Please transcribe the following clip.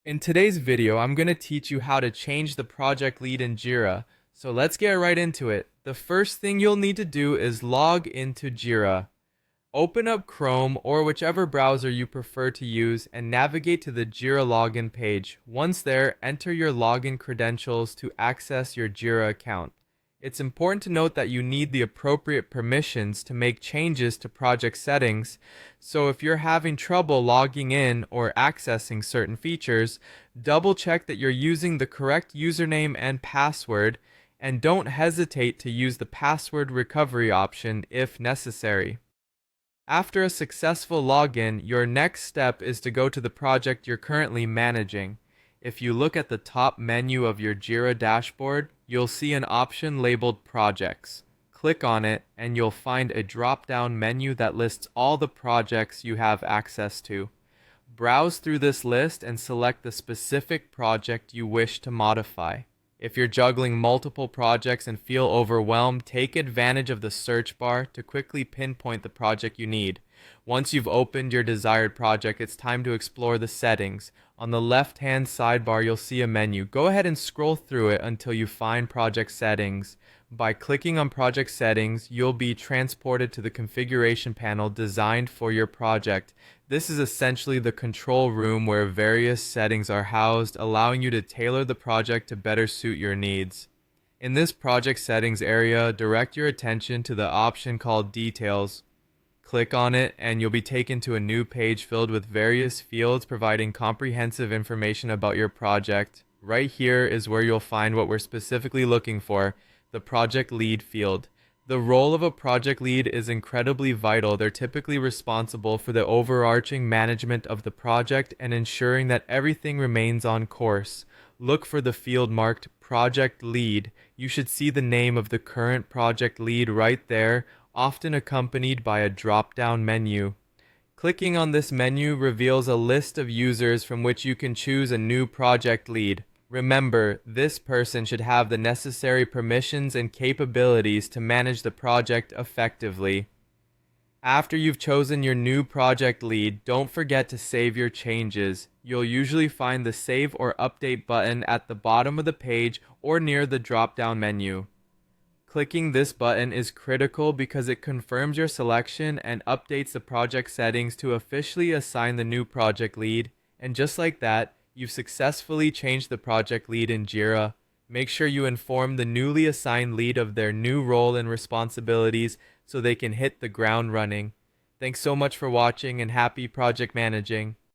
In today's video, I'm going to teach you how to change the project lead in Jira. So let's get right into it. The first thing you'll need to do is log into Jira. Open up Chrome or whichever browser you prefer to use and navigate to the Jira login page. Once there, enter your login credentials to access your Jira account. It's important to note that you need the appropriate permissions to make changes to project settings, so if you're having trouble logging in or accessing certain features, double check that you're using the correct username and password, and don't hesitate to use the password recovery option if necessary. After a successful login, your next step is to go to the project you're currently managing. If you look at the top menu of your Jira dashboard, you'll see an option labeled Projects. Click on it and you'll find a drop-down menu that lists all the projects you have access to. Browse through this list and select the specific project you wish to modify. If you're juggling multiple projects and feel overwhelmed, take advantage of the search bar to quickly pinpoint the project you need. Once you've opened your desired project, it's time to explore the settings. On the left-hand sidebar, you'll see a menu. Go ahead and scroll through it until you find Project Settings. By clicking on Project Settings, you'll be transported to the configuration panel designed for your project. This is essentially the control room where various settings are housed, allowing you to tailor the project to better suit your needs. In this project settings area, direct your attention to the option called Details. Click on it and you'll be taken to a new page filled with various fields providing comprehensive information about your project. Right here is where you'll find what we're specifically looking for, the project lead field. The role of a project lead is incredibly vital. They're typically responsible for the overarching management of the project and ensuring that everything remains on course. Look for the field marked Project Lead. You should see the name of the current project lead right there, often accompanied by a drop-down menu. Clicking on this menu reveals a list of users from which you can choose a new project lead. Remember, this person should have the necessary permissions and capabilities to manage the project effectively. After you've chosen your new project lead, don't forget to save your changes. You'll usually find the Save or Update button at the bottom of the page or near the drop-down menu. Clicking this button is critical because it confirms your selection and updates the project settings to officially assign the new project lead. And just like that, you've successfully changed the project lead in Jira. Make sure you inform the newly assigned lead of their new role and responsibilities so they can hit the ground running. Thanks so much for watching and happy project managing.